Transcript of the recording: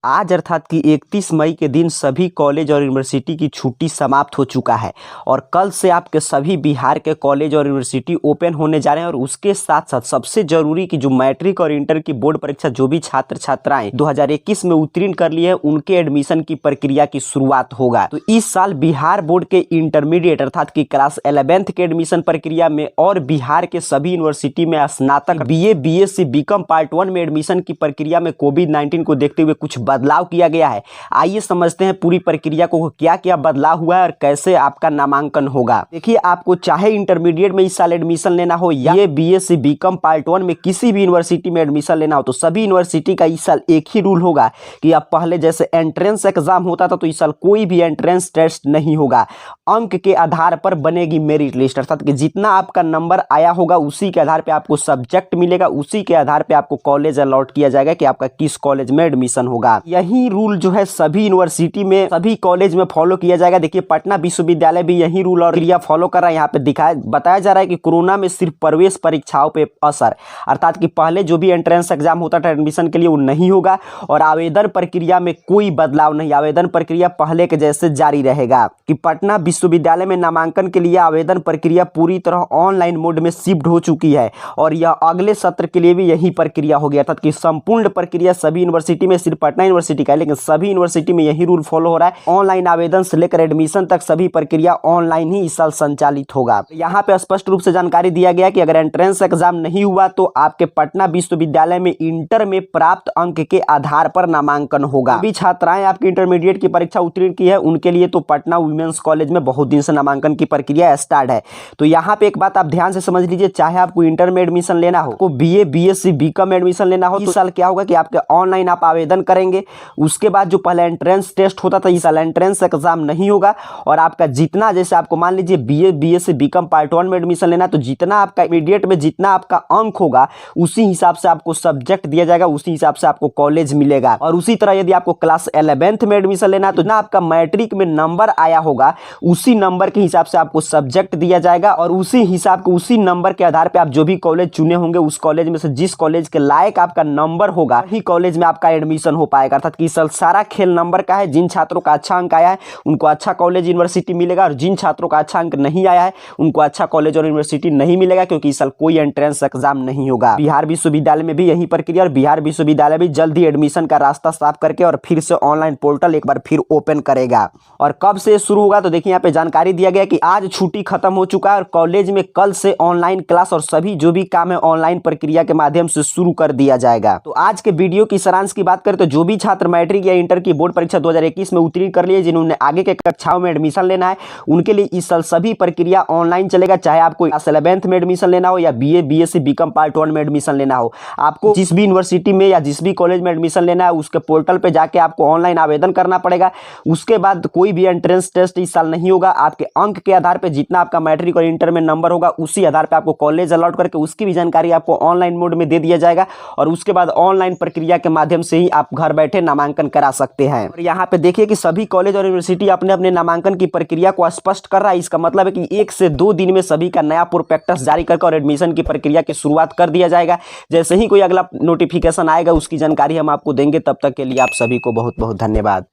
आज अर्थात कि 31 मई के दिन सभी कॉलेज और यूनिवर्सिटी की छुट्टी समाप्त हो चुका है और कल से आपके सभी बिहार के कॉलेज और यूनिवर्सिटी ओपन होने जा रहे हैं। और उसके साथ साथ सबसे जरूरी कि जो मैट्रिक और इंटर की बोर्ड परीक्षा जो भी छात्र छात्राएं 2021 में उत्तीर्ण कर लिए हैं उनके एडमिशन की प्रक्रिया की शुरुआत होगा। तो इस साल बिहार बोर्ड के इंटरमीडिएट अर्थात कि क्लास 11th के एडमिशन प्रक्रिया में और बिहार के सभी यूनिवर्सिटी में स्नातक BA BSc BCom पार्ट 1 में एडमिशन की प्रक्रिया में कोविड-19 को देखते हुए कुछ बदलाव किया गया है। आइए समझते हैं पूरी प्रक्रिया को, क्या क्या बदलाव हुआ है और कैसे आपका नामांकन होगा। देखिए, आपको चाहे इंटरमीडिएट में इस साल एडमिशन लेना हो या BSc BCom पार्ट 1 में किसी भी यूनिवर्सिटी में एडमिशन लेना हो, तो सभी यूनिवर्सिटी का इस साल एक ही रूल होगा कि अब पहले जैसे एंट्रेंस एग्जाम होता था तो इस साल कोई भी एंट्रेंस टेस्ट नहीं होगा। अंक के आधार पर बनेगी मेरिट लिस्ट, अर्थात कि जितना आपका नंबर आया होगा उसी के आधार पर आपको सब्जेक्ट मिलेगा, उसी के आधार पर आपको कॉलेज अलॉट किया जाएगा कि आपका किस कॉलेज में एडमिशन होगा। यही रूल जो है सभी यूनिवर्सिटी में सभी कॉलेज में फॉलो किया जाएगा। देखिए, पटना विश्वविद्यालय भी यही रूल और क्रिया फॉलो कर रहा है। यहाँ पे बताया जा रहा है कि कोरोना में सिर्फ प्रवेश परीक्षाओं पे असर, अर्थात कि पहले जो भी एंट्रेंस एग्जाम होता था एडमिशन के लिए वो नहीं होगा और आवेदन प्रक्रिया में कोई बदलाव नहीं, आवेदन प्रक्रिया पहले के जैसे जारी रहेगा। कि पटना विश्वविद्यालय में नामांकन के लिए आवेदन प्रक्रिया पूरी तरह ऑनलाइन मोड में शिफ्ट हो चुकी है और यह अगले सत्र के लिए भी यही प्रक्रिया होगी, अर्थात कि संपूर्ण प्रक्रिया सभी यूनिवर्सिटी में, सिर्फ पटना यूनिवर्सिटी का है लेकिन सभी यूनिवर्सिटी में यही रूल फॉलो हो रहा है। ऑनलाइन आवेदन से लेकर एडमिशन तक सभी प्रक्रिया ऑनलाइन ही इस साल संचालित होगा। यहाँ पे स्पष्ट रूप से जानकारी दिया गया कि अगर एंट्रेंस एग्जाम नहीं हुआ तो आपके पटना विश्वविद्यालय में इंटर में प्राप्त अंक के आधार पर नामांकन होगा। अभी छात्राएं आपकी इंटरमीडिएट की परीक्षा उत्तीर्ण की है उनके लिए तो पटना वुमेन्स कॉलेज में बहुत दिन से नामांकन की प्रक्रिया स्टार्ट है। तो यहाँ पे एक बात आप ध्यान से समझ लीजिए, चाहे आपको इंटर में एडमिशन लेना हो, को BA BSc BCom एडमिशन लेना हो, इस साल क्या होगा कि आपके ऑनलाइन आप आवेदन करेंगे। उसके बाद जो पहले एंट्रेंस टेस्ट होता था इस साल एंट्रेंस एग्जाम नहीं होगा और आपका जितना, जैसे आपको मान लीजिए BA BSc BCom पार्ट 1 में एडमिशन लेना, तो जितना आपका इमीडिएट में जितना आपका अंक होगा उसी हिसाब से आपको सब्जेक्ट दिया जाएगा, उसी हिसाब से आपको कॉलेज मिलेगा। और उसी तरह यदि आपको क्लास 11th में एडमिशन लेना तो ना आपका मैट्रिक में नंबर आया होगा उसी नंबर के हिसाब से आपको सब्जेक्ट दिया जाएगा और उसी हिसाब के उसी नंबर के आधार पर आप जो भी कॉलेज चुने होंगे उस कॉलेज में से जिस कॉलेज के लायक आपका नंबर होगा वही कॉलेज में आपका एडमिशन हो पाएगा। अर्थात कि इस साल सारा खेल नंबर का है। जिन छात्रों का अच्छा अंक आया है उनको अच्छा कॉलेज यूनिवर्सिटी मिलेगा और जिन छात्रों का अच्छा अंक नहीं आया है उनको अच्छा कॉलेज और यूनिवर्सिटी नहीं मिलेगा, क्योंकि इस साल कोई एंट्रेंस एग्जाम नहीं होगा। बिहार विश्वविद्यालय में भी यही प्रक्रिया और बिहार विश्वविद्यालय भी जल्द ही एडमिशन का रास्ता साफ करके और फिर से ऑनलाइन पोर्टल एक बार फिर ओपन करेगा। और कब से शुरू होगा तो देखिए, यहाँ पे जानकारी दिया गया कि आज छुट्टी खत्म हो चुका है और कॉलेज में कल से ऑनलाइन क्लास और सभी जो भी काम है ऑनलाइन प्रक्रिया के माध्यम से शुरू कर दिया जाएगा। तो आज के वीडियो की सारांश की बात करें तो जो भी छात्र मैट्रिक या इंटर की बोर्ड परीक्षा 2021 में उत्तीर्ण कर लिए, जिन्होंने आगे के कक्षाओं में एडमिशन लेना है उनके लिए इस साल सभी प्रक्रिया ऑनलाइन चलेगा। चाहे आपको क्लास 11th में एडमिशन लेना हो या BA BSc BCom पार्ट 1 में एडमिशन लेना हो, आपको जिस भी यूनिवर्सिटी में या जिस भी कॉलेज में एडमिशन लेना है उसके पोर्टल पे जाके आपको ऑनलाइन आवेदन करना पड़ेगा। उसके बाद कोई भी एंट्रेंस टेस्ट इस साल नहीं होगा। आपके अंक के आधार पर जितना आपका मैट्रिक और इंटर में नंबर होगा उसी आधार पर आपको कॉलेज अलॉट करके उसकी भी जानकारी आपको ऑनलाइन मोड में दे दिया जाएगा और उसके बाद ऑनलाइन प्रक्रिया के माध्यम से ही आप घर बैठे नामांकन करा सकते हैं। और यहाँ पे देखिए कि सभी कॉलेज और यूनिवर्सिटी अपने अपने नामांकन की प्रक्रिया को स्पष्ट कर रहा है। इसका मतलब है कि 1 से 2 दिन में सभी का नया प्रोस्पेक्टस जारी करके और एडमिशन की प्रक्रिया की शुरुआत कर दिया जाएगा। जैसे ही कोई अगला नोटिफिकेशन आएगा उसकी जानकारी हम आपको देंगे। तब तक के लिए आप सभी को बहुत बहुत धन्यवाद।